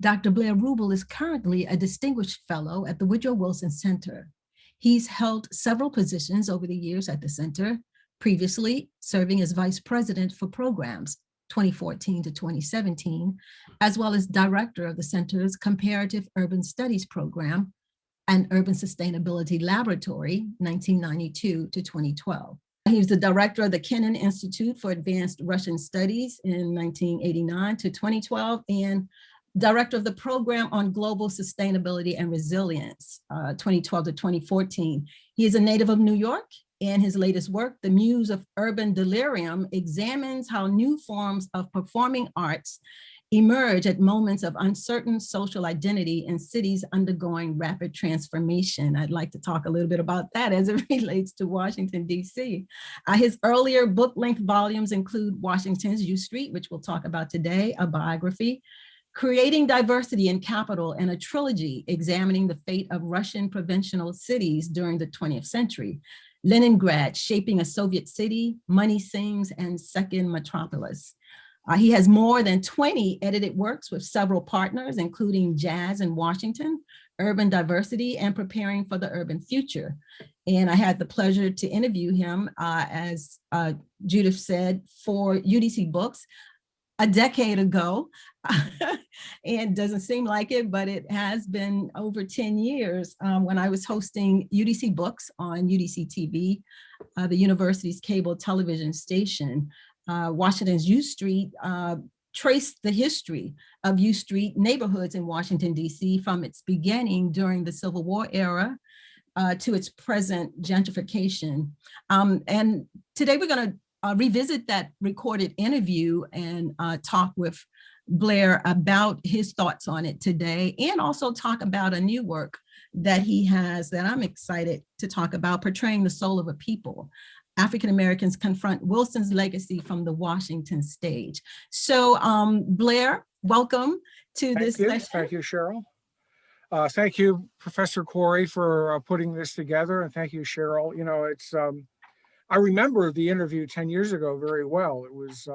Dr. Blair Ruble is currently a distinguished fellow at the Woodrow Wilson Center. He's held several positions over the years at the center, previously serving as vice president for programs 2014 to 2017, as well as director of the center's Comparative Urban Studies program and Urban Sustainability Laboratory 1992 to 2012. He was the director of the Kennan Institute for Advanced Russian Studies in 1989 to 2012 and director of the Program on Global Sustainability and Resilience, 2012 to 2014. He is a native of New York, and his latest work, The Muse of Urban Delirium, examines how new forms of performing arts emerge at moments of uncertain social identity in cities undergoing rapid transformation. I'd like to talk a little bit about that as it relates to Washington, D.C. His earlier book-length volumes include Washington's U Street, which we'll talk about today, a biography, Creating Diversity in Capital, and a trilogy examining the fate of Russian provincial cities during the 20th century, Leningrad, Shaping a Soviet City, Money Sings, and Second Metropolis. He has more than 20 edited works with several partners, including Jazz in Washington, Urban Diversity, and Preparing for the Urban Future. And I had the pleasure to interview him, as Judith said, for UDC Books a decade ago. And doesn't seem like it, but it has been over 10 years when I was hosting UDC Books on UDC TV, the university's cable television station. Washington's U Street traced the history of U Street neighborhoods in Washington, D.C. from its beginning during the Civil War era to its present gentrification. And today we're going to revisit that recorded interview and talk with Blair about his thoughts on it today, and also talk about a new work that he has that I'm excited to talk about, Portraying the Soul of a People. African Americans confront Wilson's legacy from the Washington stage. So Blair, welcome to this session. Thank you, Cheryl. Thank you, Professor Corey, for putting this together, and thank you, Cheryl. You know, it's I remember the interview 10 years ago very well. It was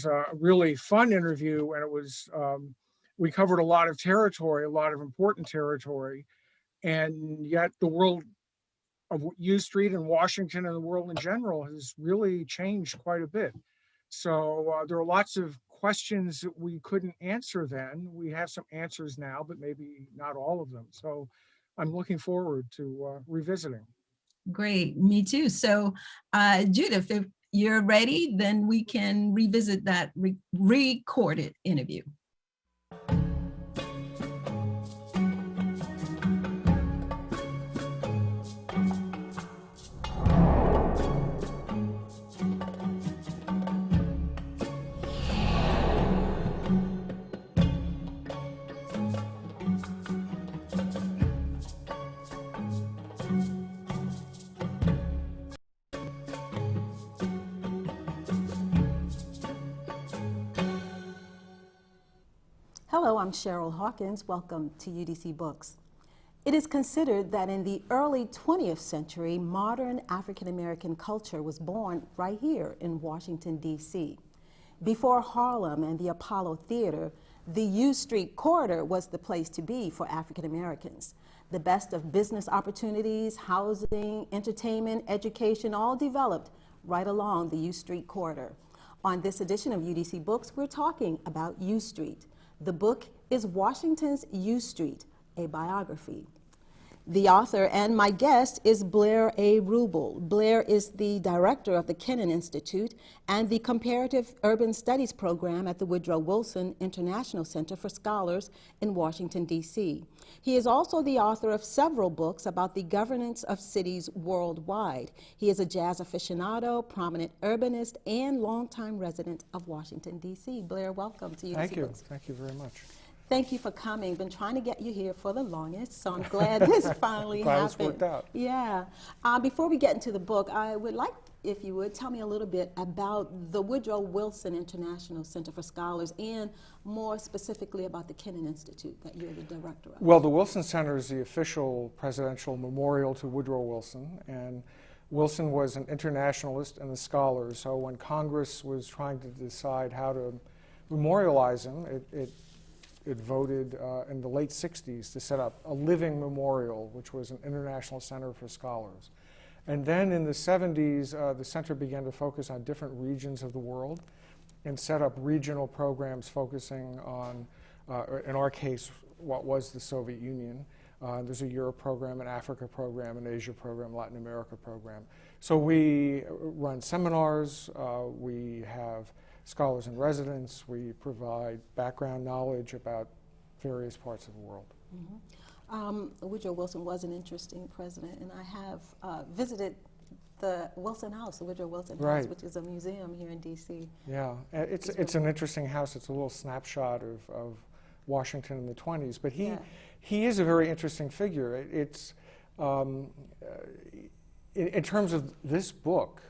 a really fun interview, and it was we covered a lot of territory, a lot of important territory, and yet the world of U Street and Washington and the world in general has really changed quite a bit. So there are lots of questions that we couldn't answer then. We have some answers now, but maybe not all of them. So I'm looking forward to revisiting. Great, me too. So Judith, if you're ready, then we can revisit that recorded interview. Hello, I'm Cheryl Hawkins. Welcome to UDC Books. It is considered that in the early 20th century, modern African-American culture was born right here in Washington, D.C. Before Harlem and the Apollo Theater, the U Street corridor was the place to be for African-Americans. The best of business opportunities, housing, entertainment, education, all developed right along the U Street corridor. On this edition of UDC Books, we're talking about U Street. The book is Washington's U Street, a biography. The author and my guest is Blair A. Ruble. Blair is the director of the Kennan Institute and the Comparative Urban Studies program at the Woodrow Wilson International Center for Scholars in Washington, D.C. He is also the author of several books about the governance of cities worldwide. He is a jazz aficionado, prominent urbanist, and longtime resident of Washington, D.C. Blair, welcome to UDC Thank you. Books. Thank you very much. Thank you for coming. Been trying to get you here for the longest, so I'm glad this finally Glad happened. it's worked out. Yeah. Before we get into the book, I would like, if you would, tell me a little bit about the Woodrow Wilson International Center for Scholars, and more specifically about the Kennan Institute that you're the director of. Well, the Wilson Center is the official presidential memorial to Woodrow Wilson, and Wilson was an internationalist and a scholar. So when Congress was trying to decide how to memorialize him, it it voted in the late 60s to set up a living memorial, which was an international center for scholars. And then in the 70s, the center began to focus on different regions of the world and set up regional programs focusing on, in our case, what was the Soviet Union. There's a Europe program, an Africa program, an Asia program, Latin America program. So we run seminars, we have scholars in residence, we provide background knowledge about various parts of the world. Woodrow Wilson was an interesting president, and I have visited the Wilson House, the Woodrow Wilson House, which is a museum here in DC. Yeah, it's an interesting house. It's a little snapshot of Washington in the 20s, but he is a very interesting figure. It's in terms of this book,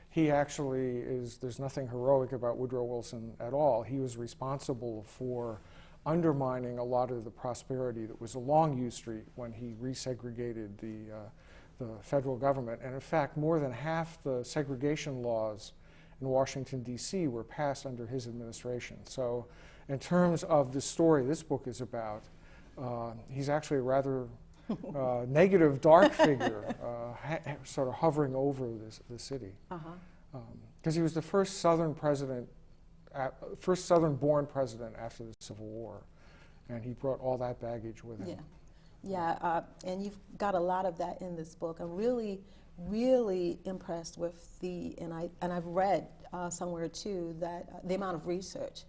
he actually is, there's nothing heroic about Woodrow Wilson at all. He was responsible for undermining a lot of the prosperity that was along U Street when he resegregated the federal government. And in fact, more than half the segregation laws in Washington, D.C. were passed under his administration. So in terms of the story this book is about, he's actually a rather negative, dark figure, sort of hovering over the city. Because he was the first Southern president, first Southern-born president after the Civil War, and he brought all that baggage with him. And you've got a lot of that in this book. I'm really, really impressed with and I've read somewhere too that the amount of research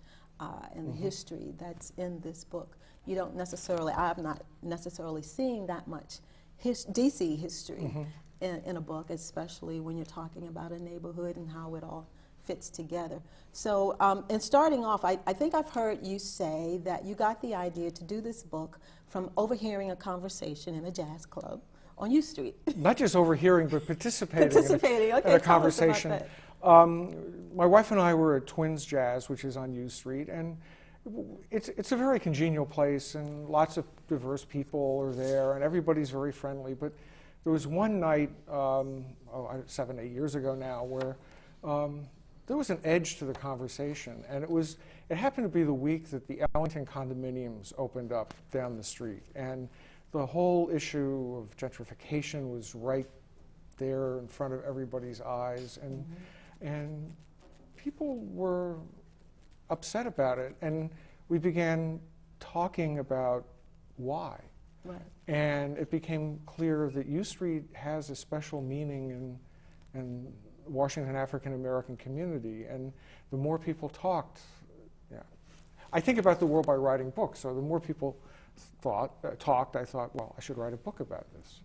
and the history that's in this book. You don't necessarily, I'm not necessarily seeing that much DC history in a book, especially when you're talking about a neighborhood and how it all fits together. So, and starting off, I think I've heard you say that you got the idea to do this book from overhearing a conversation in a jazz club on U Street. Not just overhearing, but participating in a conversation. My wife and I were at Twins Jazz, which is on U Street, and it's a very congenial place, and lots of diverse people are there, and everybody's very friendly. But there was one night, 7, 8 years ago now, where there was an edge to the conversation, and it happened to be the week that the Ellington condominiums opened up down the street, and the whole issue of gentrification was right there in front of everybody's eyes, and people were upset about it, and we began talking about why. And it became clear that U Street has a special meaning in Washington African American community, and the more people talked, I think about the world by writing books, so the more people talked, I thought, well, I should write a book about this.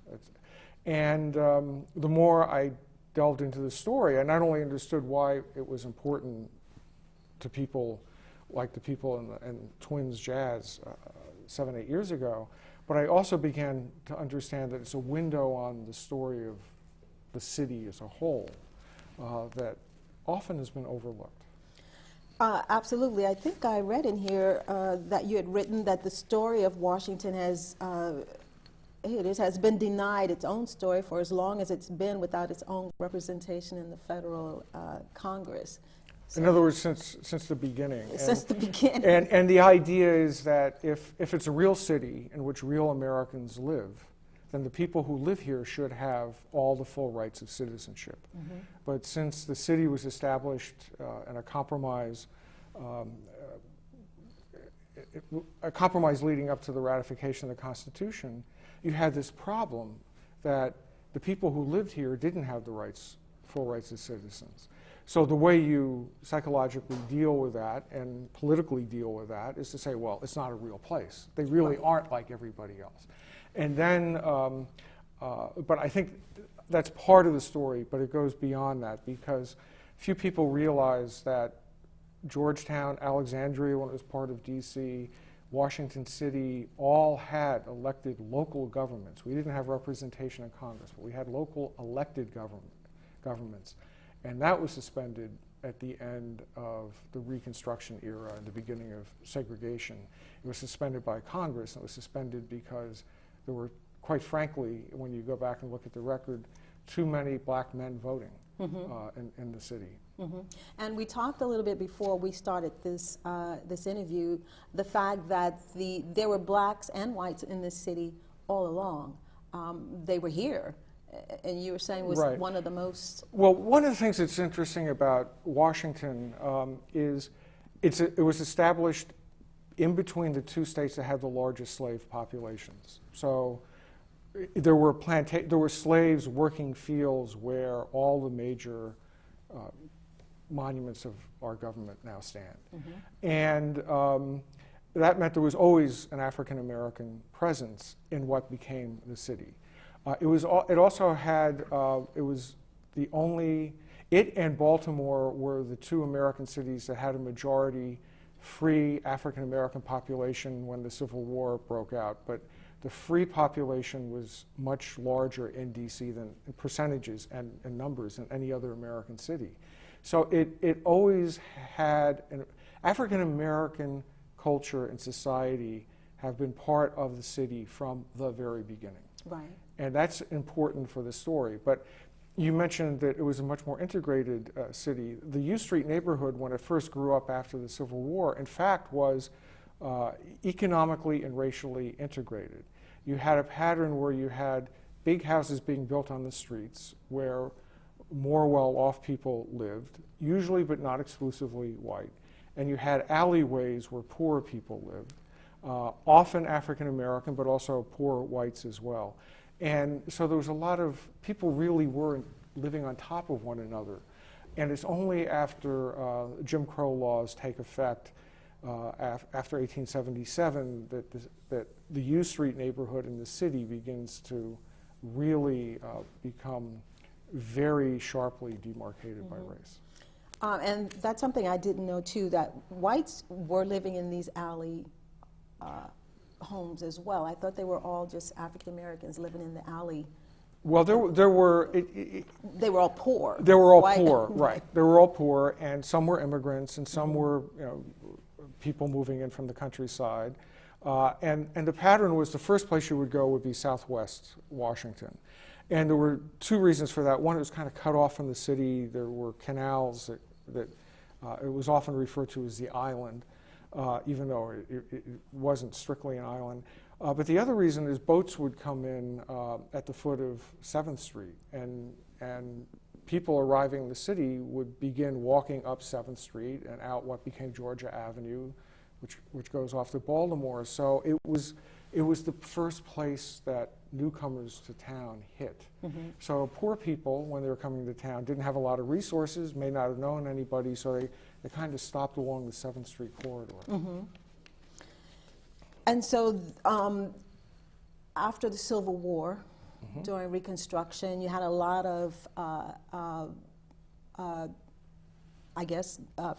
And the more I delved into the story, I not only understood why it was important to people like the people in Twins Jazz 7, 8 years ago, but I also began to understand that it's a window on the story of the city as a whole that often has been overlooked. Absolutely. I think I read in here that you had written that the story of Washington has been denied its own story for as long as it's been without its own representation in the federal Congress. So in other words, since the beginning. Since the beginning. And the idea is that if it's a real city in which real Americans live, then the people who live here should have all the full rights of citizenship. But since the city was established in a compromise leading up to the ratification of the Constitution, you had this problem that the people who lived here didn't have the full rights as citizens. So the way you psychologically deal with that and politically deal with that is to say, well, it's not a real place. They really aren't like everybody else. And then, but I think that's part of the story, but it goes beyond that, because few people realize that Georgetown, Alexandria, when it was part of DC, Washington City, all had elected local governments. We didn't have representation in Congress, but we had local elected governments. And that was suspended at the end of the Reconstruction era and the beginning of segregation. It was suspended by Congress, and it was suspended because there were, quite frankly, when you go back and look at the record, too many black men voting in the city. And we talked a little bit before we started this this interview, the fact that there were blacks and whites in this city all along. They were here, and you were saying was Right. one of the most. Well, one of the things that's interesting about Washington is it was established in between the two states that had the largest slave populations. So there were slaves working fields where all the major monuments of our government now stand. And that meant there was always an African American presence in what became the city. It also had, it and Baltimore were the two American cities that had a majority free African American population when the Civil War broke out. But the free population was much larger in DC than in percentages and numbers than any other American city. So it always had, African American culture and society have been part of the city from the very beginning. Right. And that's important for the story. But you mentioned that it was a much more integrated city. The U Street neighborhood, when it first grew up after the Civil War, in fact was economically and racially integrated. You had a pattern where you had big houses being built on the streets where more well-off people lived, usually but not exclusively white. And you had alleyways where poorer people lived, often African American, but also poor whites as well. And so there was a lot of, people really were living on top of one another. And it's only after Jim Crow laws take effect after 1877 that the U Street neighborhood in the city begins to really become very sharply demarcated by race. And that's something I didn't know too, that whites were living in these alley homes as well. I thought they were all just African Americans living in the alley. Well, there were. They were all poor. They were all White. poor, right? They were all poor, and some were immigrants, and some were, people moving in from the countryside. And the pattern was the first place you would go would be Southwest Washington. And there were two reasons for that. One, it was kind of cut off from the city. There were canals that it was often referred to as the island, even though it wasn't strictly an island. But the other reason is boats would come in at the foot of 7th Street, and people arriving in the city would begin walking up 7th Street and out what became Georgia Avenue, which goes off to Baltimore. So it was the first place that newcomers to town hit. So poor people, when they were coming to town, didn't have a lot of resources, may not have known anybody, so they kind of stopped along the 7th Street corridor. And so after the Civil War, during Reconstruction, you had a lot of,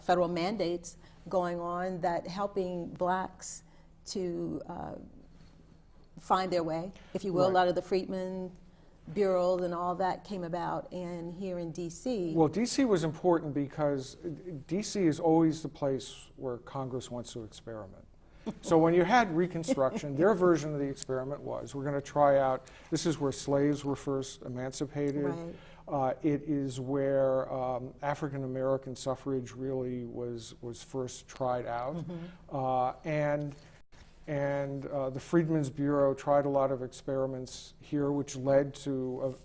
federal mandates going on that helping blacks to find their way, if you will. Right. A lot of the Freedmen Bureau and all that came about, and here in D.C. Well, D.C. was important because D.C. is always the place where Congress wants to experiment. So when you had Reconstruction, their version of the experiment was, we're going to try out, this is where slaves were first emancipated. Right. It is where African American suffrage really was first tried out. And the Freedmen's Bureau tried a lot of experiments here, which led to,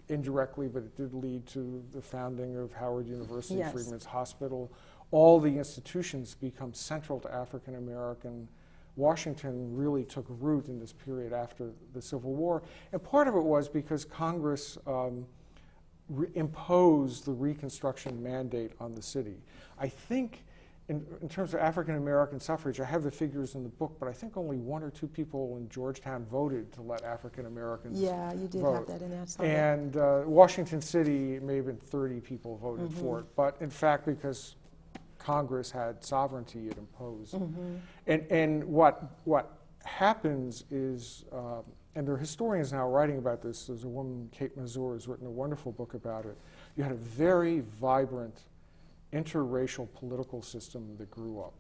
indirectly, but it did lead to the founding of Howard University, Yes. Freedmen's Hospital. All the institutions become central to African American. Washington really took root in this period after the Civil War. And part of it was because Congress imposed the Reconstruction mandate on the city. I think in terms of African American suffrage, I have the figures in the book, but I think only 1 or 2 people in Georgetown voted to let African Americans Yeah, you did vote. have that in there. I saw that. And Washington City, it may have been 30 people voted for it, but in fact, because Congress had sovereignty, it imposed. And what happens is, and there are historians now writing about this, there's a woman, Kate Mazur, who's written a wonderful book about it. You had a very vibrant interracial political system that grew up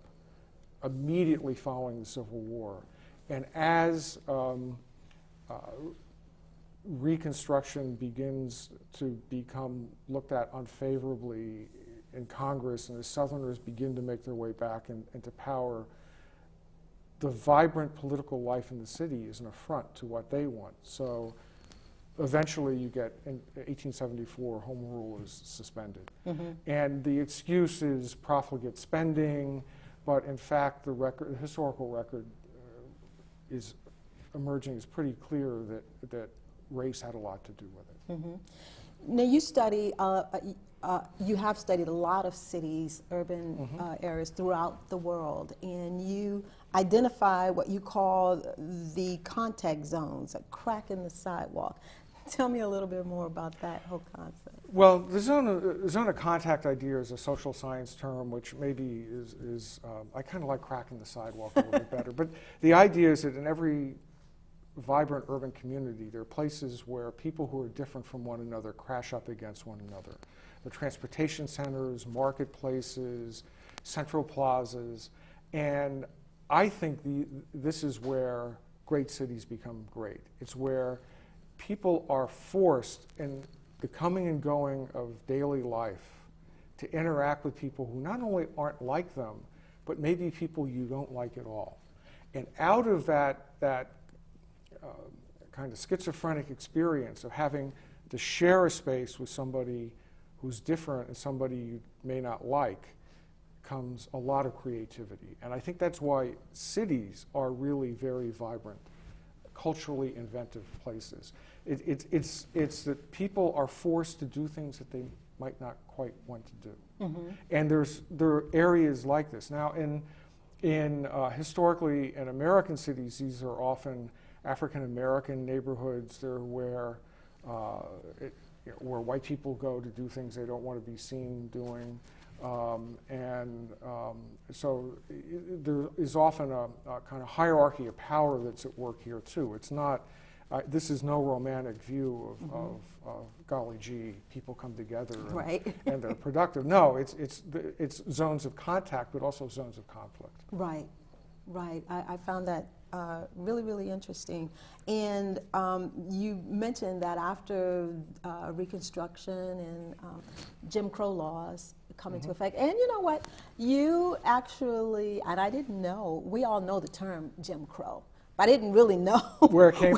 immediately following the Civil War. And as Reconstruction begins to become looked at unfavorably in Congress, and as Southerners begin to make their way back into power, the vibrant political life in the city is an affront to what they want. So eventually you get, in 1874, home rule is suspended. And the excuse is profligate spending, but in fact the historical record is emerging is pretty clear that race had a lot to do with it. Now you study, you have studied a lot of cities, urban areas throughout the world, and you identify what you call the contact zones, a crack in the sidewalk. Tell me a little bit more about that whole concept. Well, the zone of contact idea is a social science term, which maybe is I kind of like cracking the sidewalk a little bit better. But the idea is that in every vibrant urban community, there are places where people who are different from one another crash up against one another. The transportation centers, marketplaces, central plazas, and I think this is where great cities become great. It's where people are forced in the coming and going of daily life to interact with people who not only aren't like them, but maybe people you don't like at all. And out of that kind of schizophrenic experience of having to share a space with somebody who's different and somebody you may not like comes a lot of creativity. And I think that's why cities are really very vibrant, culturally inventive places. It's that people are forced to do things that they might not quite want to do. And there are areas like this. Now, historically in American cities, these are often African American neighborhoods. They're where white people go to do things they don't want to be seen doing. So there is often a kind of hierarchy of power that's at work here too. It's not, this is no romantic view of golly gee, people come together and they're productive. No, it's zones of contact, but also zones of conflict. Right. I found that really, really interesting. And you mentioned that after Reconstruction and Jim Crow laws come into effect, and you know what, you actually, and I didn't know, we all know the term Jim Crow, but I didn't really know where it came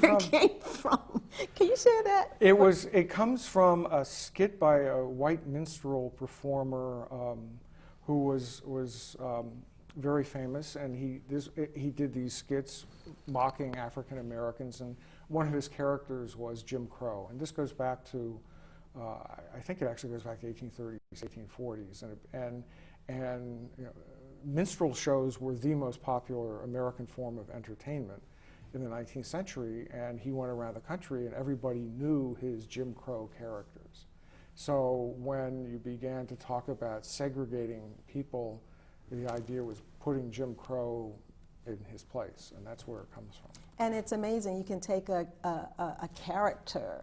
from. Can you share that? It comes from a skit by a white minstrel performer who was very famous, and he did these skits mocking African Americans, and one of his characters was Jim Crow. And this goes back to, I think it actually goes back to 1830s, 1840s, and you know, minstrel shows were the most popular American form of entertainment in the 19th century, and he went around the country and everybody knew his Jim Crow characters. So when you began to talk about segregating people, the idea was putting Jim Crow in his place, and that's where it comes from. And it's amazing, you can take a character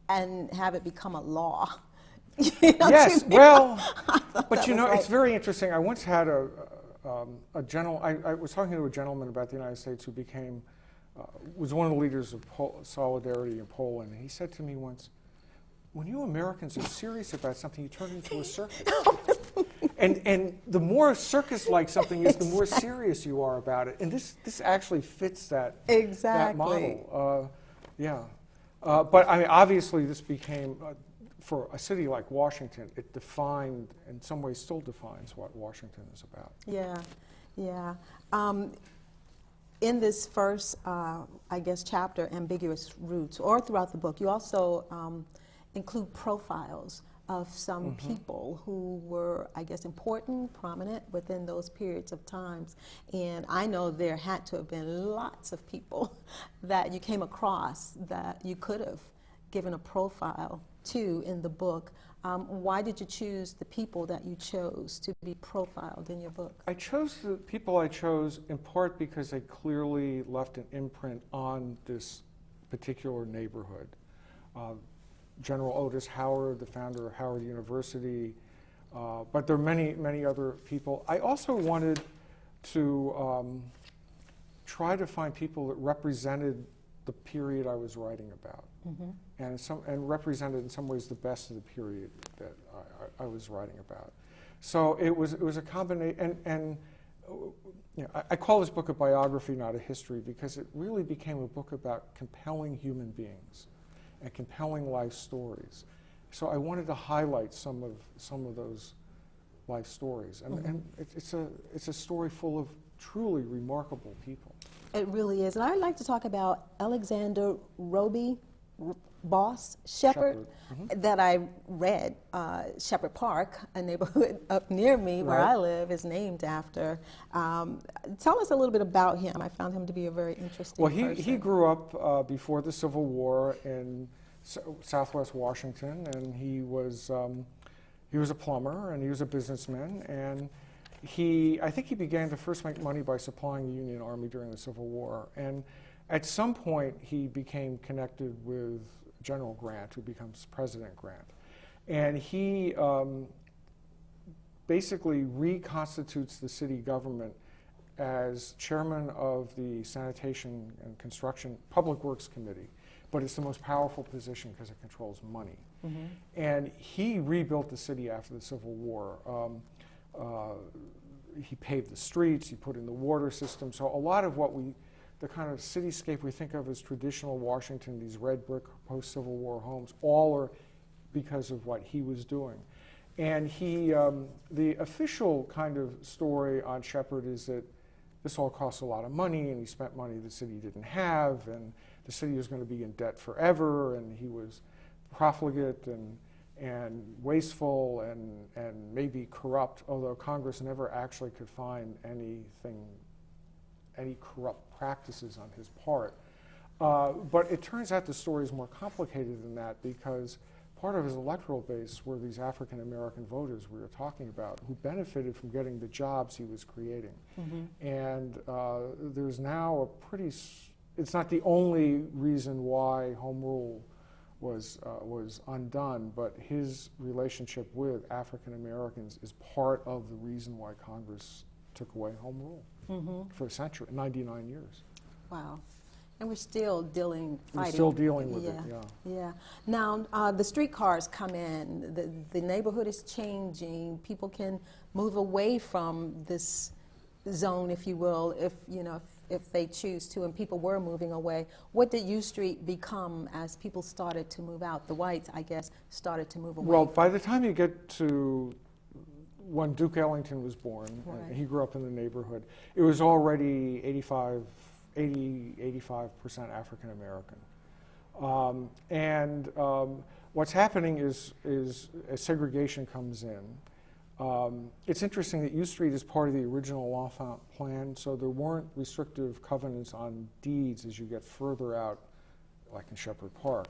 and have it become a law. Yes, well, but you know, it's very interesting. I once had a gentleman, I was talking to a gentleman about the United States who became, was one of the leaders of Solidarity in Poland, and he said to me once, when you Americans are serious about something, you turn it into a circus. And the more circus-like something is, the more serious you are about it. And this actually fits that model. But I mean, obviously, this became, for a city like Washington, it defined, in some ways still defines what Washington is about. Yeah. In this first, I guess, chapter, Ambiguous Roots, or throughout the book, you also include profiles of some people who were, I guess, important, prominent within those periods of times. And I know there had to have been lots of people that you came across that you could have given a profile to in the book. Why did you choose the people that you chose to be profiled in your book? I chose the people I chose in part because they clearly left an imprint on this particular neighborhood. General Otis Howard, the founder of Howard University, but there are many, many other people. I also wanted to try to find people that represented the period I was writing about, and represented in some ways the best of the period that I was writing about. So it was a combination, and you know, I call this book a biography, not a history, because it really became a book about compelling human beings and compelling life stories. So I wanted to highlight some of those life stories, and it's a story full of truly remarkable people. It really is. And I'd like to talk about Alexander Roby, Boss Shepherd, that I read. Shepherd Park, a neighborhood up near me where I live, is named after. Tell us a little bit about him. I found him to be a very interesting person. He grew up before the Civil War in Southwest Washington, and he was a plumber, and he was a businessman, and I think he began to first make money by supplying the Union Army during the Civil War. And at some point, he became connected with General Grant, who becomes President Grant. And he basically reconstitutes the city government as chairman of the Sanitation and Construction Public Works Committee. But it's the most powerful position because it controls money. And he rebuilt the city after the Civil War. He paved the streets, he put in the water system. So a lot of the kind of cityscape we think of as traditional Washington, these red brick post-Civil War homes, all are because of what he was doing. And the official kind of story on Shepherd is that this all costs a lot of money, and he spent money the city didn't have, and the city was going to be in debt forever, and he was profligate and wasteful and maybe corrupt, although Congress never actually could find any corrupt practices on his part. But it turns out the story is more complicated than that, because part of his electoral base were these African American voters we were talking about, who benefited from getting the jobs he was creating. And there's now it's not the only reason why home rule was undone, but his relationship with African Americans is part of the reason why Congress took away home rule for a century, 99 years. Wow. And we're still fighting. We're still dealing with it, Yeah. Now, the streetcars come in, the neighborhood is changing, people can move away from this zone, if you will, if they choose to, and people were moving away. What did U Street become as people started to move out? The whites, I guess, started to move away. Well, by the time you get to when Duke Ellington was born, he grew up in the neighborhood, it was already 85% African American. What's happening is as segregation comes in, it's interesting that U Street is part of the original L'Enfant plan, so there weren't restrictive covenants on deeds as you get further out, like in Shepherd Park.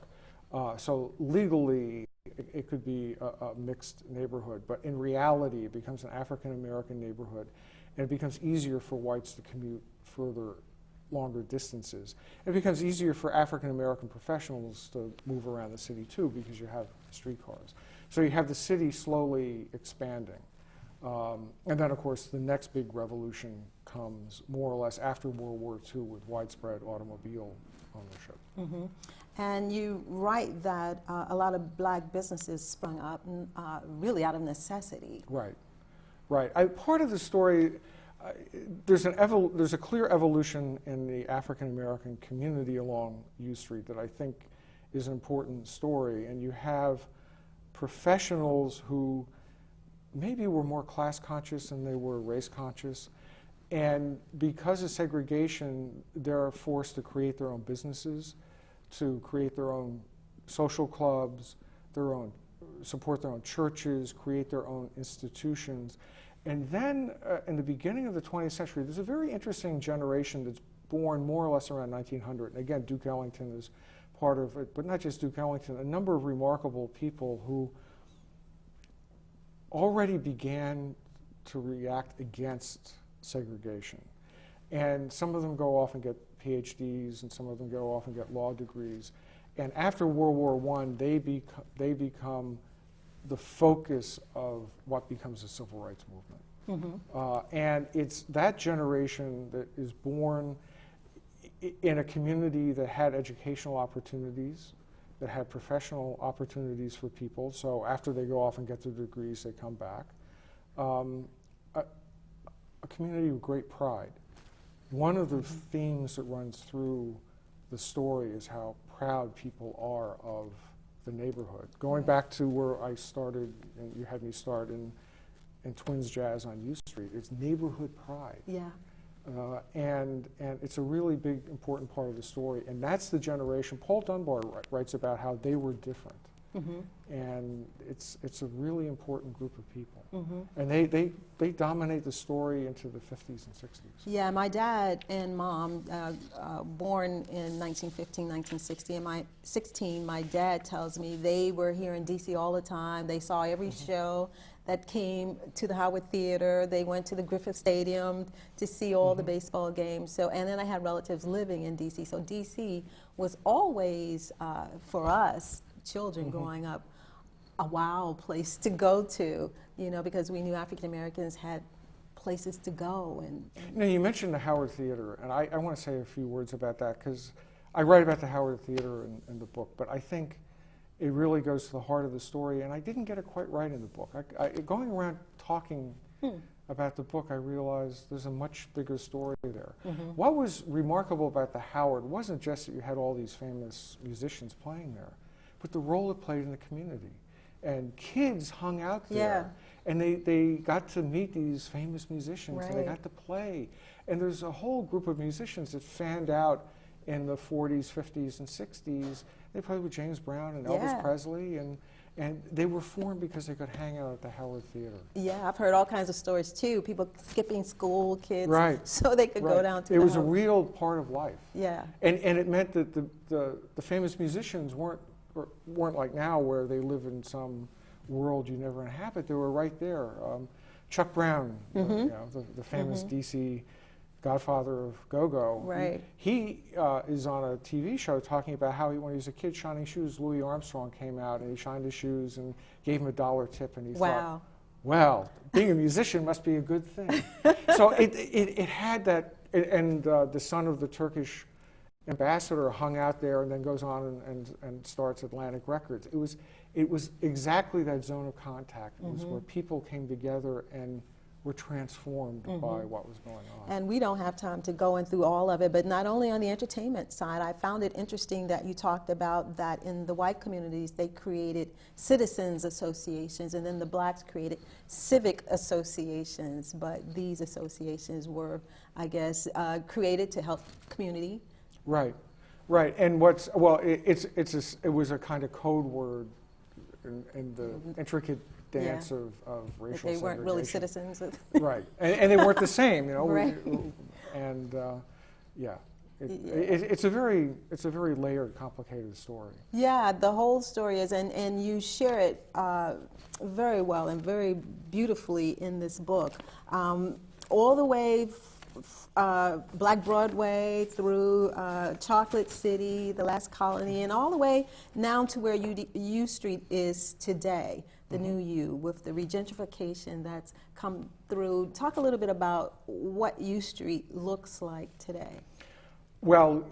So legally, it could be a mixed neighborhood, but in reality, it becomes an African American neighborhood, and it becomes easier for whites to commute longer distances. It becomes easier for African American professionals to move around the city too, because you have streetcars. So you have the city slowly expanding. And then, of course, the next big revolution comes more or less after World War II with widespread automobile ownership. And you write that a lot of black businesses sprung up really out of necessity. Right. Part of the story, there's a clear evolution in the African American community along U Street that I think is an important story. And you have professionals who maybe were more class conscious than they were race conscious. And because of segregation, they're forced to create their own businesses, to create their own social clubs, support their own churches, create their own institutions. And then in the beginning of the 20th century, there's a very interesting generation that's born more or less around 1900. And again, Duke Ellington is part of it, but not just Duke Ellington, a number of remarkable people who already began to react against segregation. And some of them go off and get PhDs, and some of them go off and get law degrees. And after World War I, they become the focus of what becomes the civil rights movement. And it's that generation that is born in a community that had educational opportunities, that had professional opportunities for people. So after they go off and get their degrees, they come back. A community of great pride. One of the themes that runs through the story is how proud people are of the neighborhood. Going back to where I started, and you had me start in Twins Jazz on U Street, it's neighborhood pride. Yeah. And it's a really big, important part of the story. And that's the generation. Paul Dunbar writes about how they were different. And it's a really important group of people. And they dominate the story into the 50s and 60s. Yeah, my dad and mom, born in 1915, 1960, and my dad tells me they were here in DC all the time. They saw every show that came to the Howard Theater. They went to the Griffith Stadium to see all the baseball games. So, and then I had relatives living in DC. So DC was always, for us, children growing up, a wow place to go to, you know, because we knew African Americans had places to go. And you know, you mentioned the Howard Theater, and I want to say a few words about that, because I write about the Howard Theater in the book, but I think it really goes to the heart of the story, and I didn't get it quite right in the book. Going around talking about the book, I realized there's a much bigger story there. What was remarkable about the Howard wasn't just that you had all these famous musicians playing there, but the role it played in the community. And kids hung out there, and they got to meet these famous musicians, and they got to play. And there's a whole group of musicians that fanned out in the 40s, 50s, and 60s. They played with James Brown and Elvis Presley, and they were formed because they could hang out at the Howard Theater. Yeah, I've heard all kinds of stories too. People skipping school, kids, right, so they could go down to it was a real part of life. Yeah. And it meant that the famous musicians weren't like now, where they live in some world you never inhabit. They were right there. Chuck Brown, you know, the famous DC godfather of go-go. Right. He is on a TV show talking about how when he was a kid shining shoes, Louis Armstrong came out and he shined his shoes and gave him $1 tip, and he thought, well, being a musician must be a good thing. So it had that, and the son of the Turkish ambassador hung out there and then goes on and starts Atlantic Records. It was exactly that zone of contact. It was where people came together and were transformed by what was going on. And we don't have time to go in through all of it, but not only on the entertainment side, I found it interesting that you talked about that in the white communities, they created citizens associations, and then the blacks created civic associations, but these associations were, I guess, created to help community. Right. And it was a kind of code word in the intricate dance of racial They weren't really segregation. citizens. Right, and they weren't the same, you know. Right. It's a very layered, complicated story. Yeah, the whole story is, and you share it very well and very beautifully in this book, all the way. Black Broadway through Chocolate City, the Last Colony, and all the way now to where U Street is today, the new U, with the regentrification that's come through. Talk a little bit about what U Street looks like today. Well,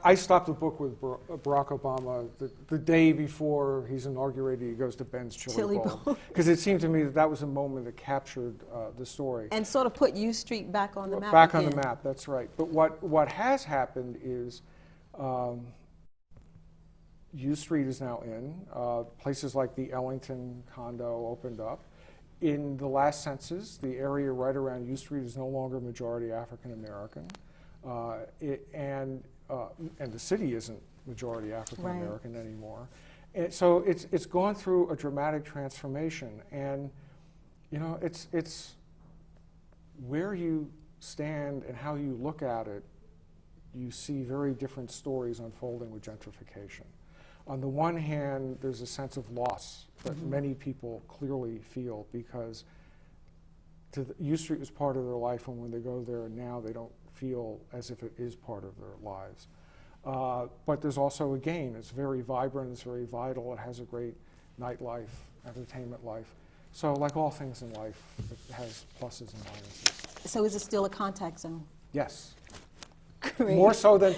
I stopped the book with Barack Obama the day before he's inaugurated. He goes to Ben's Chili Bowl, because it seemed to me that was a moment that captured the story and sort of put U Street back on the map. Back on the map, that's right. But what has happened is U Street is now in. Places like the Ellington condo opened up. In the last census, the area right around U Street is no longer majority African American, and the city isn't majority African American anymore. And so it's gone through a dramatic transformation, and you know, it's where you stand and how you look at it. You see very different stories unfolding with gentrification. On the one hand, there's a sense of loss that many people clearly feel, because U Street was part of their life, and when they go there now, they don't feel as if it is part of their lives. But there's also a gain. It's very vibrant, it's very vital, it has a great nightlife, entertainment life. So like all things in life, it has pluses and minuses. So is it still a contact zone? Yes. Great. More so than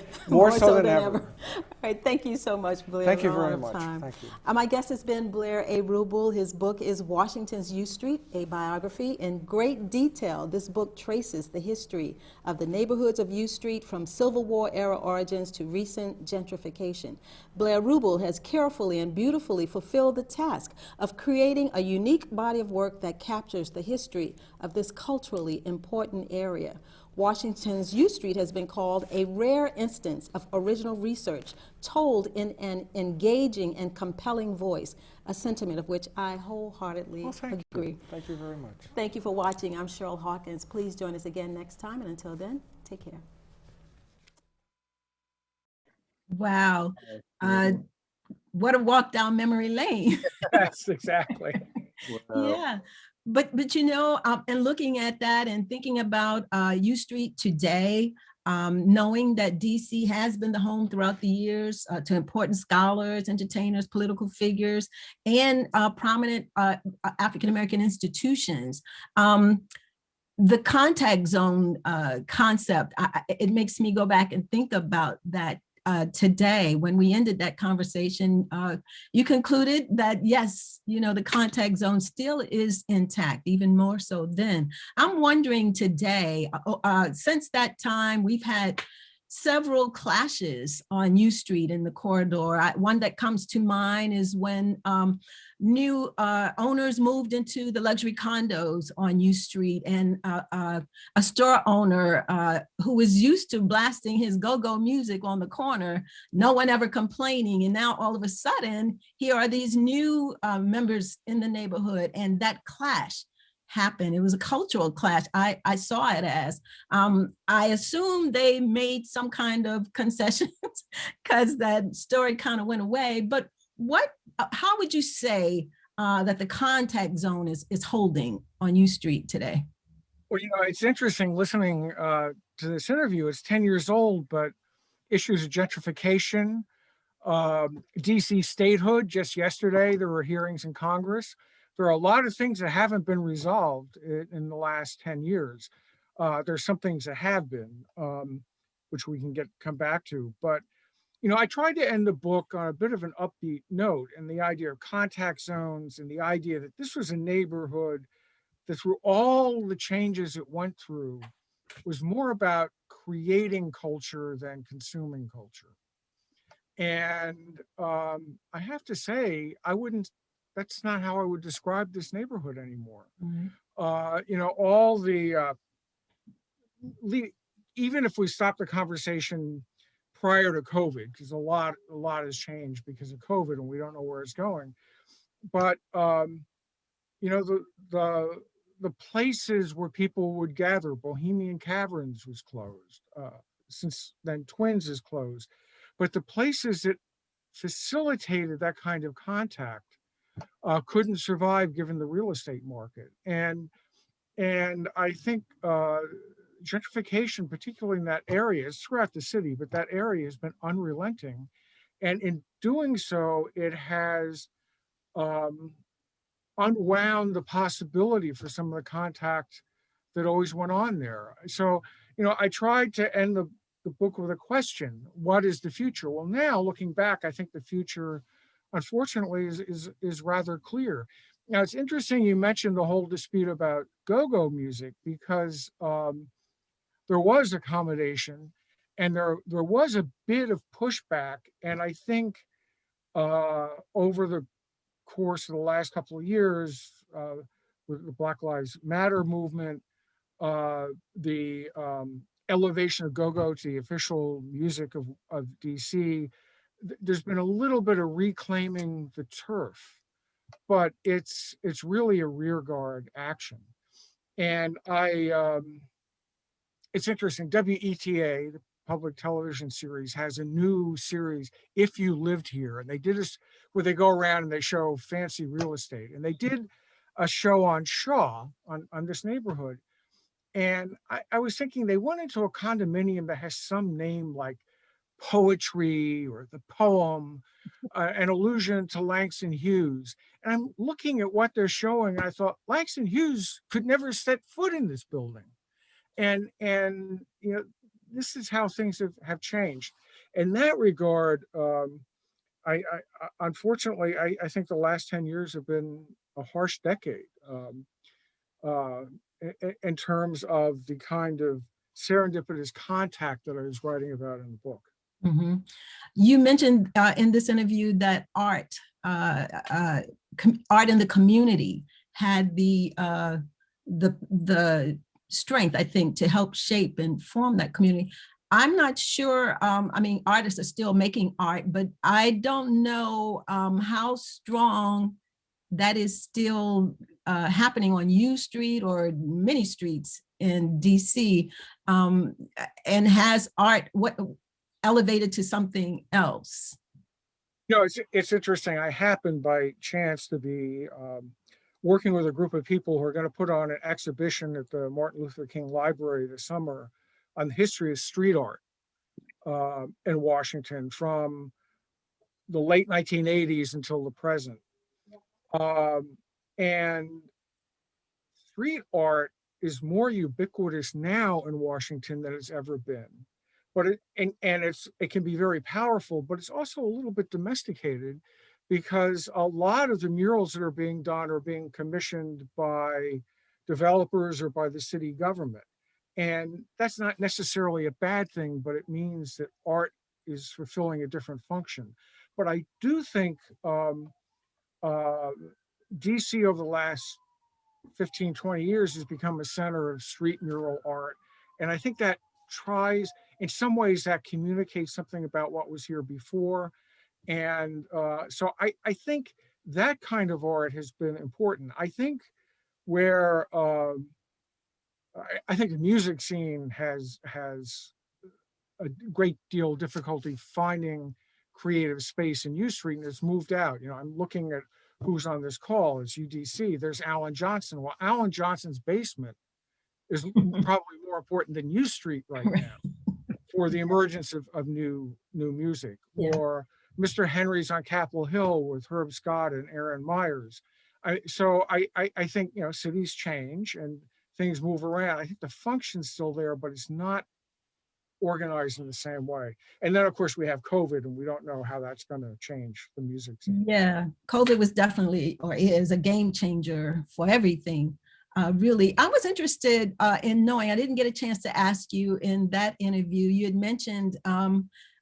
ever. All right, thank you so much, Blair. Thank you We're very out of much. time. Thank you. My guest has been Blair A. Ruble. His book is Washington's U Street, a biography. In great detail, this book traces the history of the neighborhoods of U Street from Civil War era origins to recent gentrification. Blair Ruble has carefully and beautifully fulfilled the task of creating a unique body of work that captures the history of this culturally important area. Washington's U Street has been called a rare instance of original research told in an engaging and compelling voice, a sentiment of which I wholeheartedly agree. Thank you very much. Thank you for watching. I'm Cheryl Hawkins. Please join us again next time, and until then, take care. Wow. What a walk down memory lane. Yes, exactly. Yeah. But you know, and looking at that and thinking about U Street today, knowing that DC has been the home throughout the years to important scholars, entertainers, political figures, and prominent African-American institutions. The contact zone concept, it makes me go back and think about that. Today, when we ended that conversation, you concluded that yes, you know, the contact zone still is intact, even more so then. I'm wondering today, since that time, we've had several clashes on U Street in the corridor. One that comes to mind is when new owners moved into the luxury condos on U Street, and a store owner who was used to blasting his go-go music on the corner, no one ever complaining, and now all of a sudden, here are these new members in the neighborhood, and that clash happened. It was a cultural clash. I saw it as. I assume they made some kind of concessions because that story kind of went away. But how would you say that the contact zone is holding on U Street today? Well, you know, it's interesting listening to this interview. It's 10 years old, but issues of gentrification, DC statehood, just yesterday, there were hearings in Congress. There are a lot of things that haven't been resolved in the last 10 years. There's some things that have been, which we can come back to. But, you know, I tried to end the book on a bit of an upbeat note, and the idea of contact zones and the idea that this was a neighborhood that through all the changes it went through was more about creating culture than consuming culture. And I have to say, that's not how I would describe this neighborhood anymore. Mm-hmm. You know, all the, even if we stop the conversation prior to COVID, because a lot has changed because of COVID and we don't know where it's going. But, you know, the places where people would gather, Bohemian Caverns was closed. Since then, Twins is closed. But the places that facilitated that kind of contact couldn't survive given the real estate market. And I think gentrification, particularly in that area, is throughout the city, but that area has been unrelenting. And in doing so, it has unwound the possibility for some of the contact that always went on there. So, you know, I tried to end the book with a question: what is the future? Well, now looking back, I think the future, unfortunately, is rather clear. Now, it's interesting you mentioned the whole dispute about go-go music, because there was accommodation and there was a bit of pushback. And I think over the course of the last couple of years, with the Black Lives Matter movement, the elevation of go-go to the official music of DC, there's been a little bit of reclaiming the turf, but it's really a rearguard action. And it's interesting, WETA, the public television series, has a new series, If You Lived Here, and they did this where they go around and they show fancy real estate, and they did a show on Shaw, on this neighborhood. And I was thinking, they went into a condominium that has some name like Poetry or The Poem, an allusion to Langston Hughes. And I'm looking at what they're showing, and I thought, Langston Hughes could never set foot in this building. And you know, this is how things have changed. In that regard, unfortunately, I think the last 10 years have been a harsh decade uh, in terms of the kind of serendipitous contact that I was writing about in the book. Mhm. You mentioned in this interview that art in the community had the strength, I think, to help shape and form that community. I'm not sure. I mean, artists are still making art, but I don't know how strong that is still happening on U Street or many streets in DC, and has art what elevated to something else. It's interesting. I happened by chance to be working with a group of people who are going to put on an exhibition at the Martin Luther King Library this summer on the history of street art in Washington from the late 1980s until the present. And street art is more ubiquitous now in Washington than it's ever been. But it can be very powerful, but it's also a little bit domesticated because a lot of the murals that are being done are being commissioned by developers or by the city government. And that's not necessarily a bad thing, but it means that art is fulfilling a different function. But I do think DC over the last 15, 20 years has become a center of street mural art. And I think that tries, in some ways, that communicates something about what was here before. And so I think that kind of art has been important. I think where I think the music scene has a great deal of difficulty finding creative space in U Street and it's moved out. I'm looking at who's on this call. It's UDC. There's Alan Johnson. Well, Alan Johnson's basement is probably more important than U Street right now for the emergence of new music. Yeah. Or Mr. Henry's on Capitol Hill with Herb Scott and Aaron Myers. So I think, cities change and things move around. I think the function's still there, but it's not organized in the same way. And then, of course, we have COVID, and we don't know how that's going to change the music scene. Yeah, COVID was definitely, or is, a game changer for everything. Really, I was interested in knowing, I didn't get a chance to ask you in that interview, you had mentioned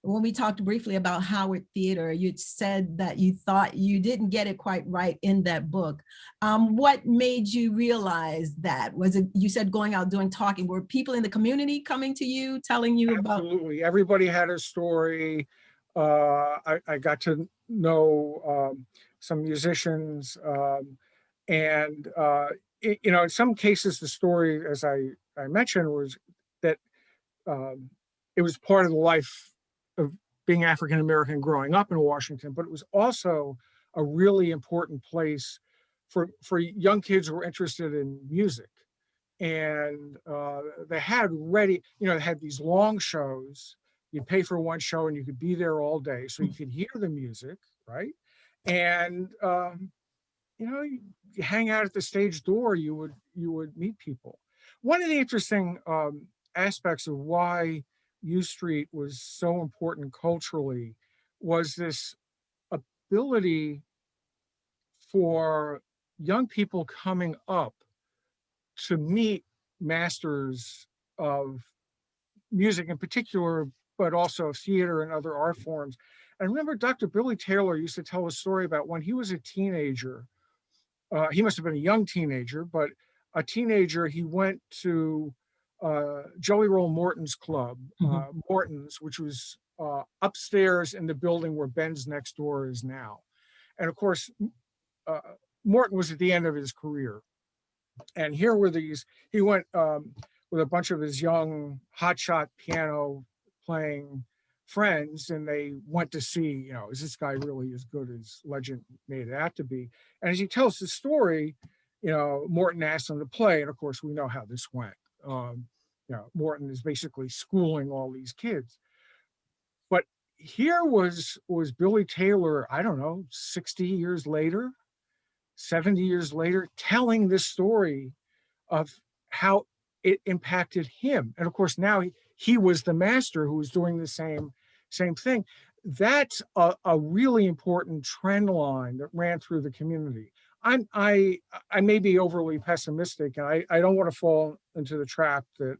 when we talked briefly about Howard Theater, you'd said that you thought you didn't get it quite right in that book. What made you realize that? Was it, you said going out doing talking, were people in the community coming to you, telling you about? Absolutely, everybody had a story. I got to know some musicians and in some cases, the story, as I mentioned, was that it was part of the life of being African American growing up in Washington, but it was also a really important place for young kids who were interested in music. And they had they had these long shows. You'd pay for one show and you could be there all day, so you could hear the music, right? And you hang out at the stage door, you would meet people. One of the interesting aspects of why U Street was so important culturally was this ability for young people coming up to meet masters of music in particular, but also theater and other art forms. I remember Dr. Billy Taylor used to tell a story about when he was a teenager. He must have been a young teenager, but a teenager, he went to Jelly Roll Morton's club, Morton's, which was upstairs in the building where Ben's Next Door is now. And of course, Morton was at the end of his career. And here were he went with a bunch of his young hotshot piano playing friends, and they went to see, is this guy really as good as legend made it out to be? And as he tells the story, Morton asked him to play, and of course we know how this went. Morton is basically schooling all these kids. But here was Billy Taylor, I don't know, 60 years later, 70 years later, telling this story of how it impacted him. And of course, now he was the master who was doing the same thing. That's a really important trend line that ran through the community. I may be overly pessimistic, and I don't want to fall into the trap that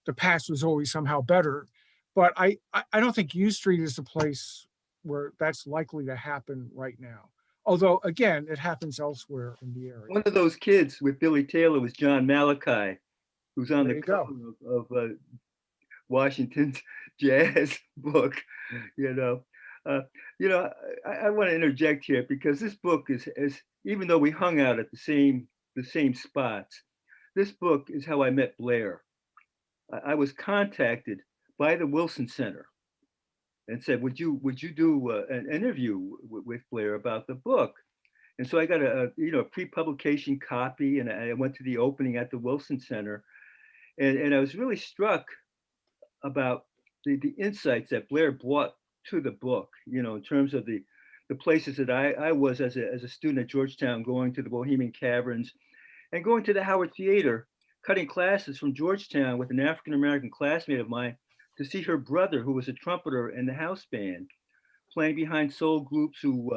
the past was always somehow better, but I don't think U Street is the place where that's likely to happen right now. Although, again, it happens elsewhere in the area. One of those kids with Billy Taylor was John Malachi, who's on There the you go. cover of Washington's jazz book. You know, I want to interject here because this book is even though we hung out at the same spots, this book is how I met Blair. I was contacted by the Wilson Center and said, would you do an interview with Blair about the book? And so I got a pre-publication copy, and I went to the opening at the Wilson Center, and I was really struck about the insights that Blair brought to the book, in terms of the places that I was as a student at Georgetown, going to the Bohemian Caverns and going to the Howard Theater, cutting classes from Georgetown with an African-American classmate of mine to see her brother, who was a trumpeter in the house band, playing behind soul groups who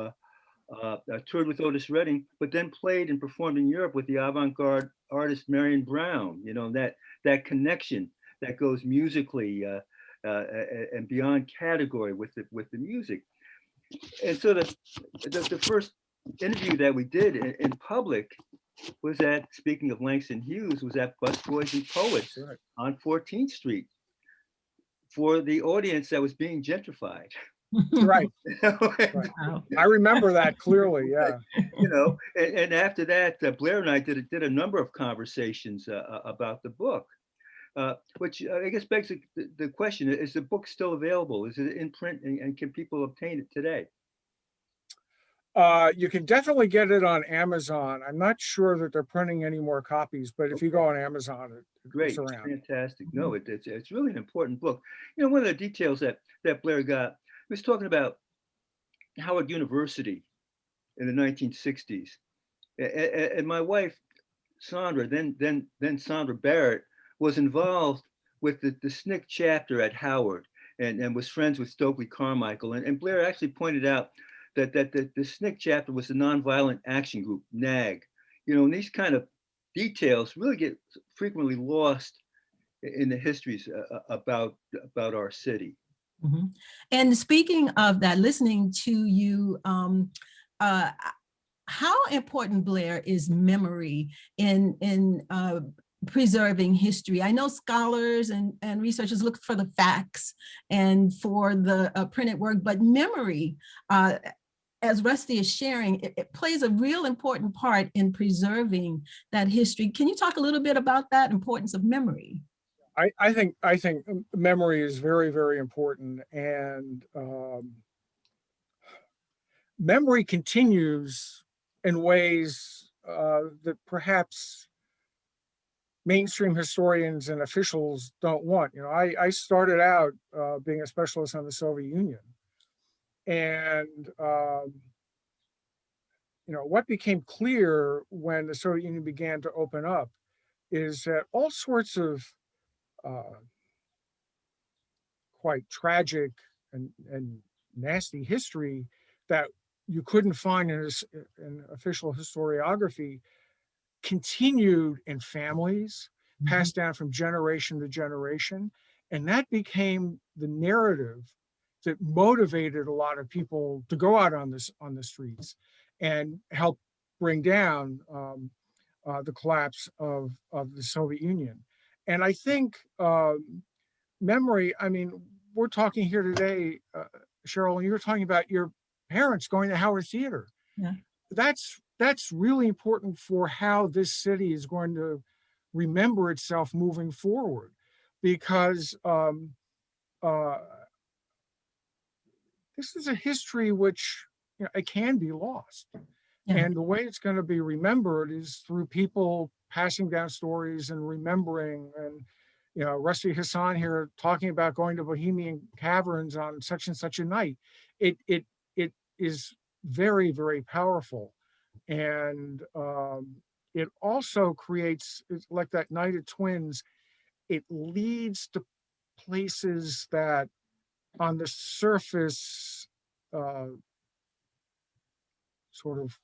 toured with Otis Redding, but then played and performed in Europe with the avant-garde artist Marion Brown. That connection that goes musically and beyond category with the music. And so the first interview that we did in public was at, speaking of Langston Hughes, was at Busboys and Poets on 14th Street for the audience that was being gentrified. Right. Right. Wow. I remember that clearly. Yeah. And after that, Blair and I did a number of conversations about the book, which I guess begs the question: is the book still available? Is it in print, and can people obtain it today? You can definitely get it on Amazon. I'm not sure that they're printing any more copies, but if you go on Amazon, Great, it's around. fantastic. No, it's really an important book. One of the details that Blair got, he was talking about Howard University in the 1960s, and my wife Sandra, then Sandra Barrett, was involved with the SNCC chapter at Howard, and was friends with Stokely Carmichael. And Blair actually pointed out that the SNCC chapter was the Nonviolent Action Group, NAG. And these kind of details really get frequently lost in the histories about our city. Mm-hmm. And speaking of that, listening to you, how important, Blair, is memory in preserving history? I know scholars and researchers look for the facts and for the printed work, but memory, as Rusty is sharing, it plays a real important part in preserving that history. Can you talk a little bit about that importance of memory? I think memory is very, very important, and memory continues in ways that perhaps mainstream historians and officials don't want. I started out being a specialist on the Soviet Union, and what became clear when the Soviet Union began to open up is that all sorts of quite tragic and nasty history that you couldn't find in official historiography continued in families, passed down from generation to generation. And that became the narrative that motivated a lot of people to go out on the streets and help bring down the collapse of the Soviet Union. And I think memory, we're talking here today, Cheryl, and you were talking about your parents going to Howard Theater. Yeah. That's really important for how this city is going to remember itself moving forward, because this is a history which it can be lost. Yeah. And the way it's going to be remembered is through people passing down stories and remembering. And Rusty Hassan here talking about going to Bohemian Caverns on such and such a night. It is very, very powerful. And it also creates, like that night at Twins, it leads to places that on the surface, sort of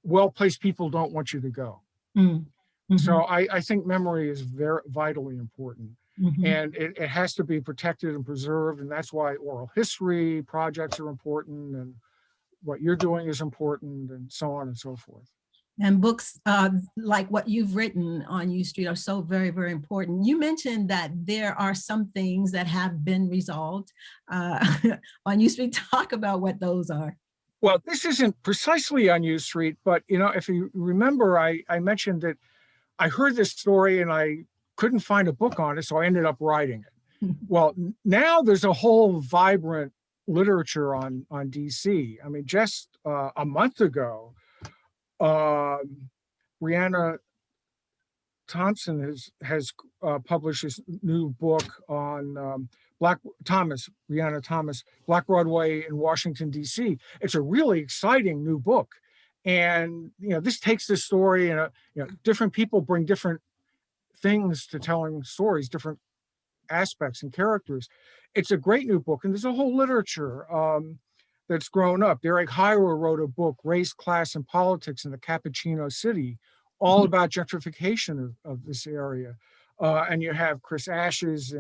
well-placed people don't want you to go. Mm. So I think memory is very vitally important. And it has to be protected and preserved. And that's why oral history projects are important, and what you're doing is important, and so on and so forth. And books like what you've written on U Street are so very, very important. You mentioned that there are some things that have been resolved on U Street. Talk about what those are. Well, this isn't precisely on U Street, but if you remember, I mentioned that I heard this story and I couldn't find a book on it, so I ended up writing it. Well, now there's a whole vibrant literature on DC. I mean, just a month ago, Brianna Thompson has published this new book on Brianna Thomas, Black Broadway in Washington, D.C. It's a really exciting new book. And, this takes this story, and, different people bring different things to telling stories, different aspects and characters. It's a great new book. And there's a whole literature that's grown up. Derek Hyra wrote a book, Race, Class, and Politics in the Cappuccino City, all about gentrification of this area. And you have Chris Ash's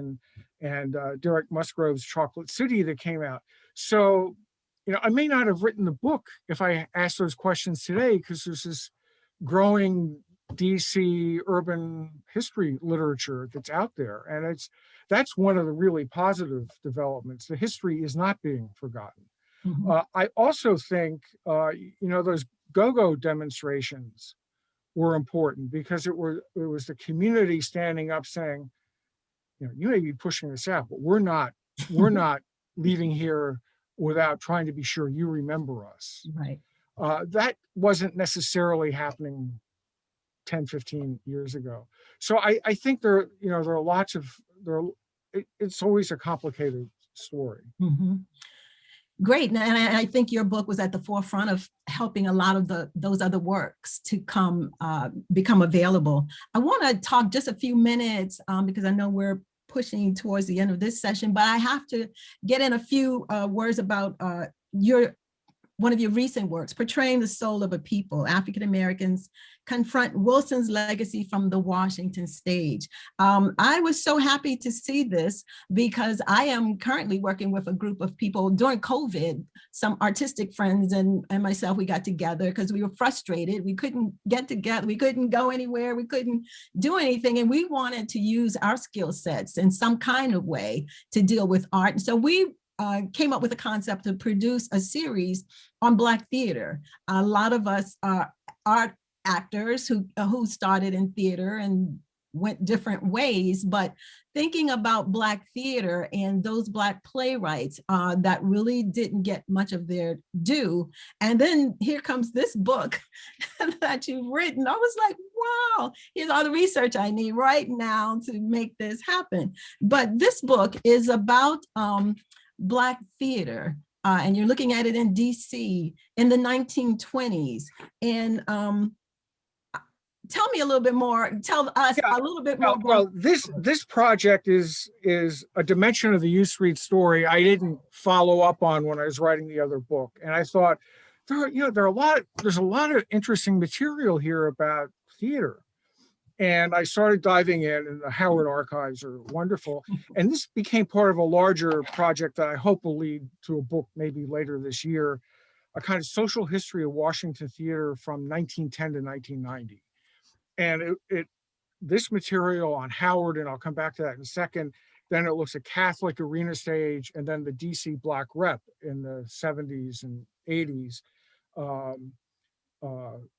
and Derek Musgrove's Chocolate City that came out. So, I may not have written the book if I asked those questions today, because there's this growing DC urban history literature that's out there. And that's one of the really positive developments. The history is not being forgotten. I also think, those go-go demonstrations were important, because it was the community standing up saying, you may be pushing this out, but we're not leaving here without trying to be sure you remember us. Right. That wasn't necessarily happening 10, 15 years ago. So I think there are lots of, it's always a complicated story. Great. And I think your book was at the forefront of helping a lot of those other works to become available. I want to talk just a few minutes because I know we're pushing towards the end of this session, but I have to get in a few words about one of your recent works, Portraying the Soul of a People, African Americans Confront Wilson's Legacy from the Washington Stage. I was so happy to see this because I am currently working with a group of people during COVID. Some artistic friends and myself, we got together because we were frustrated. We couldn't get together. We couldn't go anywhere. We couldn't do anything. And we wanted to use our skill sets in some kind of way to deal with art. And so we came up with a concept to produce a series on Black theater. A lot of us are art actors who started in theater and went different ways, but thinking about Black theater and those Black playwrights that really didn't get much of their due. And then here comes this book that you've written. I was like, wow, here's all the research I need right now to make this happen. But this book is about Black theater, and you're looking at it in DC in the 1920s. And tell me a little bit more, tell us a little bit more. Well, this project is a dimension of the U Street story I didn't follow up on when I was writing the other book. And I thought, there's a lot of interesting material here about theater. And I started diving in, and the Howard archives are wonderful. And this became part of a larger project that I hope will lead to a book maybe later this year, a kind of social history of Washington theater from 1910 to 1990. And this material on Howard, and I'll come back to that in a second, then it looks at Catholic arena stage, and then the DC Black Rep in the 70s and 80s.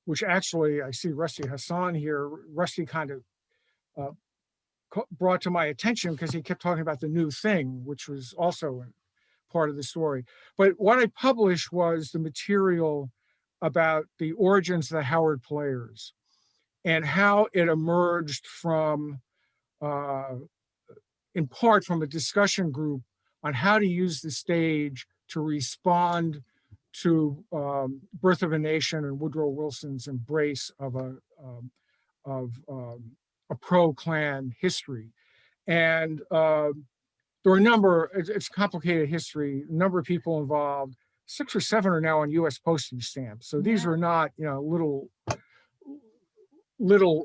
Which actually, I see Rusty Hassan here. Rusty kind of brought to my attention because he kept talking about the new thing, which was also part of the story. But what I published was the material about the origins of the Howard Players and how it emerged from, in part, from a discussion group on how to use the stage to respond to Birth of a Nation and Woodrow Wilson's embrace of a pro-Klan history. And there were a number, it's complicated history, a number of people involved. 6 or 7 are now on US postage stamps. So these are not, little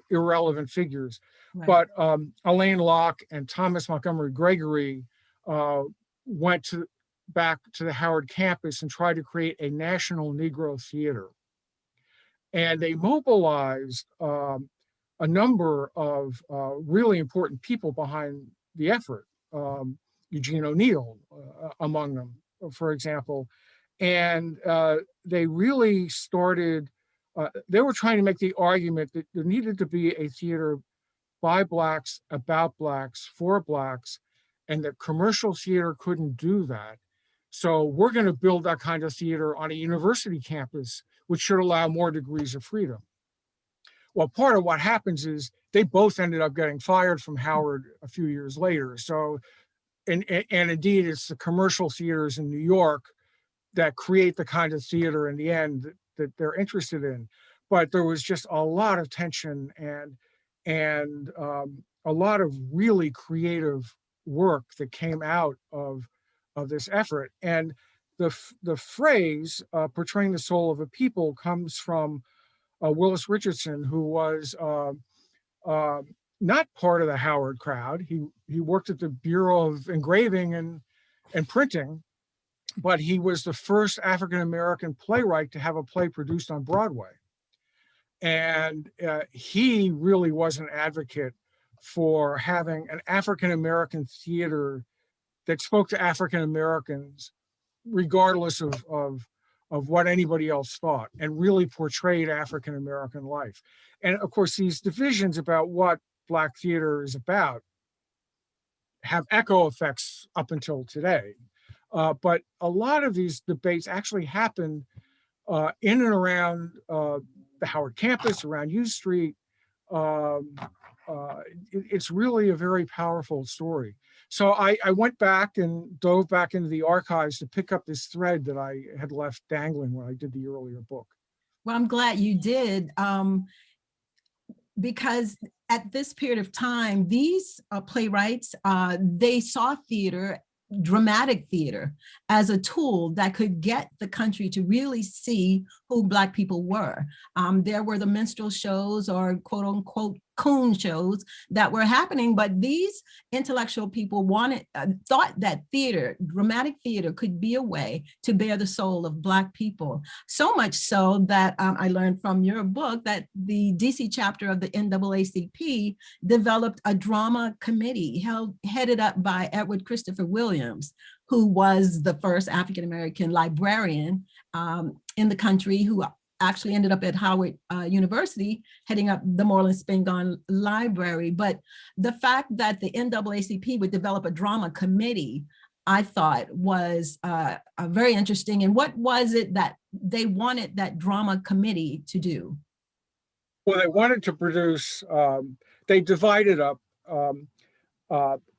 irrelevant figures. Right. But Elaine Locke and Thomas Montgomery Gregory went back to the Howard campus and tried to create a national Negro theater. And they mobilized a number of really important people behind the effort. Eugene O'Neill among them, for example. And they really started, they were trying to make the argument that there needed to be a theater by Blacks, about Blacks, for Blacks, and that commercial theater couldn't do that. So we're going to build that kind of theater on a university campus, which should allow more degrees of freedom. Well, part of what happens is they both ended up getting fired from Howard a few years later. So, and indeed, it's the commercial theaters in New York that create the kind of theater in the end that they're interested in. But there was just a lot of tension and a lot of really creative work that came out of this effort. And the phrase portraying the soul of a people comes from Willis Richardson, who was not part of the Howard crowd. He worked at the Bureau of Engraving and Printing, but he was the first African-American playwright to have a play produced on Broadway. And he really was an advocate for having an African-American theater that spoke to African-Americans, regardless of what anybody else thought, and really portrayed African-American life. And of course, these divisions about what Black theater is about have echo effects up until today. But a lot of these debates actually happened in and around the Howard campus, around U Street. It's really a very powerful story. So I went back and dove back into the archives to pick up this thread that I had left dangling when I did the earlier book. Well, I'm glad you did, because at this period of time, these playwrights, they saw theater, dramatic theater, as a tool that could get the country to really see who Black people were. There were the minstrel shows, or quote unquote coon shows, that were happening, but these intellectual people thought that theater, dramatic theater, could be a way to bear the soul of Black people. So much so that I learned from your book that the DC chapter of the NAACP developed a drama committee headed up by Edward Christopher Williams, who was the first African-American librarian in the country, who actually ended up at Howard University, heading up the Moreland Spingarn Library. But the fact that the NAACP would develop a drama committee, I thought was very interesting. And what was it that they wanted that drama committee to do? Well, they wanted to produce, they divided up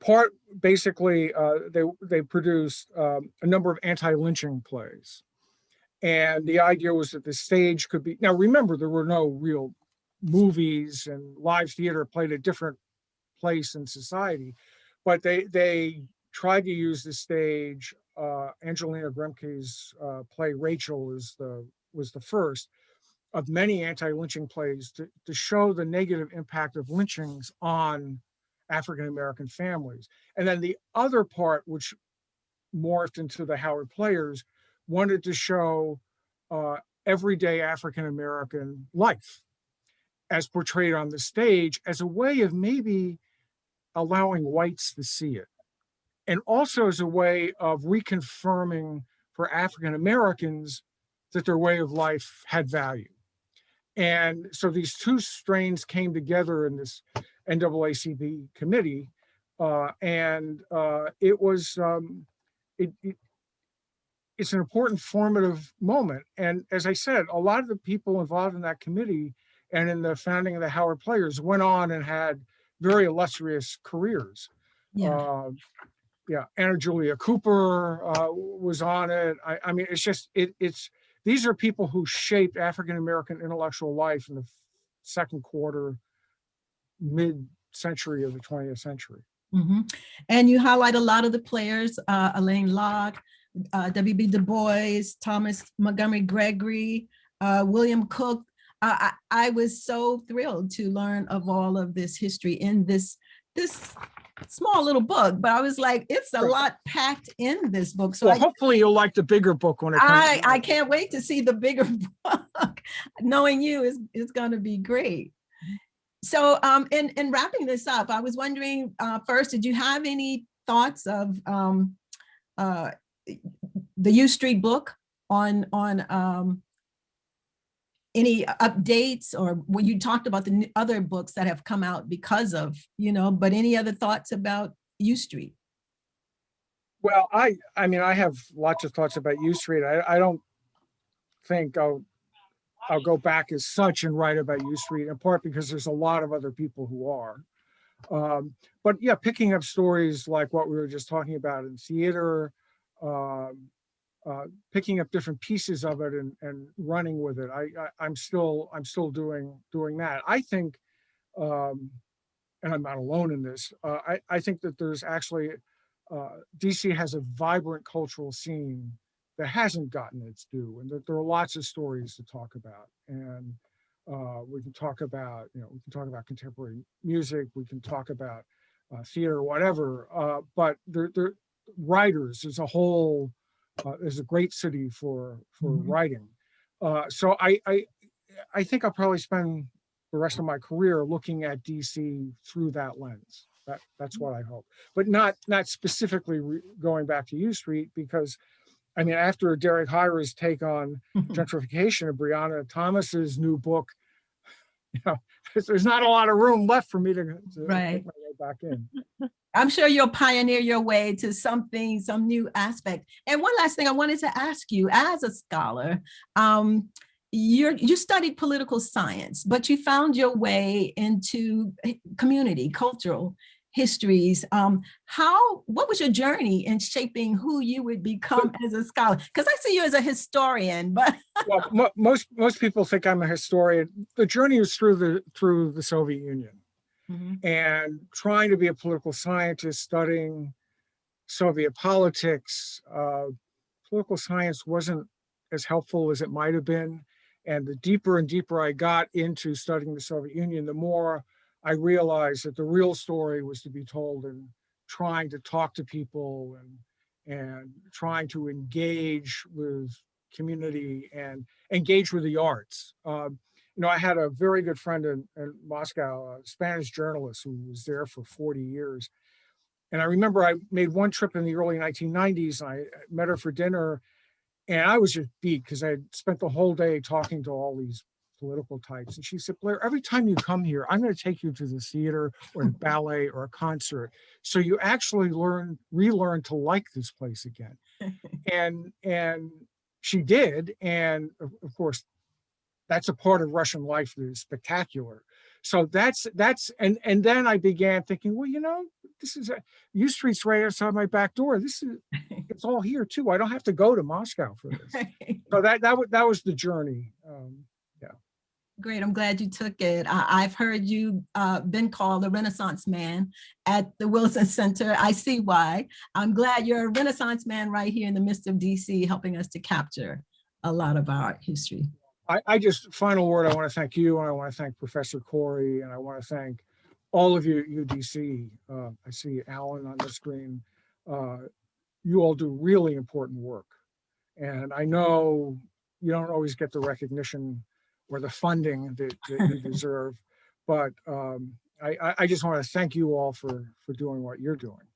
part, basically, they produced a number of anti-lynching plays. And the idea was that the stage could be, now remember, there were no real movies, and live theater played a different place in society, but they tried to use the stage. Angelina Grimke's play Rachel was the first of many anti-lynching plays to show the negative impact of lynchings on African-American families. And then the other part, which morphed into the Howard Players, wanted to show everyday African-American life as portrayed on the stage, as a way of maybe allowing whites to see it. And also as a way of reconfirming for African-Americans that their way of life had value. And so these two strains came together in this NAACP committee, and it was, it's an important formative moment. And as I said, a lot of the people involved in that committee and in the founding of the Howard Players went on and had very illustrious careers. Yeah. Anna Julia Cooper was on it. I mean, it's just, these are people who shaped African-American intellectual life in the second quarter, mid-century of the 20th century. Mhm. And you highlight a lot of the players, Elaine Locke, W.B. Du Bois, Thomas Montgomery Gregory, William Cook. I was so thrilled to learn of all of this history in this small little book, but I was like, it's a lot packed in this book. So Well, hopefully you'll like the bigger book when it comes out. I can't wait to see the bigger book. Knowing you is going to be great. So in wrapping this up, I was wondering, first, did you have any thoughts of the U Street book on any updates, or when you talked about the other books that have come out because of, but any other thoughts about U Street? Well, I mean, I have lots of thoughts about U Street. I don't think I'll go back as such and write about U Street, in part because there's a lot of other people who are. But yeah, picking up stories like what we were just talking about in theater, picking up different pieces of it and running with it. I'm still doing that. I think, and I'm not alone in this. I think that there's actually DC has a vibrant cultural scene that hasn't gotten its due, and that there are lots of stories to talk about. And we can talk about, we can talk about contemporary music, we can talk about theater, whatever. But there writers, there's a great city for writing. So I think I'll probably spend the rest of my career looking at DC through that lens. That's what I hope, but not specifically going back to U Street, because I mean, after Derek Hyra's take on gentrification and Brianna Thomas's new book, there's not a lot of room left for me to Right. make my way back in. I'm sure you'll pioneer your way to some new aspect. And one last thing I wanted to ask you, as a scholar, you studied political science, but you found your way into community, cultural histories. What was your journey in shaping who you would become as a scholar? Because I see you as a historian, but well, most people think I'm a historian. The journey was through the Soviet Union. Mm-hmm. And trying to be a political scientist, studying Soviet politics. Political science wasn't as helpful as it might have been. And the deeper and deeper I got into studying the Soviet Union, the more I realized that the real story was to be told in trying to talk to people and trying to engage with community and engage with the arts. I had a very good friend in Moscow, a Spanish journalist who was there for 40 years. And I remember I made one trip in the early 1990s. And I met her for dinner, and I was just beat because I had spent the whole day talking to all these political types. And she said, Blair, every time you come here, I'm going to take you to the theater or the ballet or a concert. So you actually relearn to like this place again. And she did. And of course, that's a part of Russian life that is spectacular. So that's and then I began thinking, well, this is U Street's right outside my back door. It's all here too. I don't have to go to Moscow for this. So that was the journey. Yeah. Great. I'm glad you took it. I've heard you been called a Renaissance man at the Wilson Center. I see why. I'm glad you're a Renaissance man right here in the midst of DC, helping us to capture a lot of our history. Final word, I want to thank you, and I want to thank Professor Corey, and I want to thank all of you at UDC. I see Alan on the screen. You all do really important work. And I know you don't always get the recognition or the funding that you deserve, but I just want to thank you all for doing what you're doing.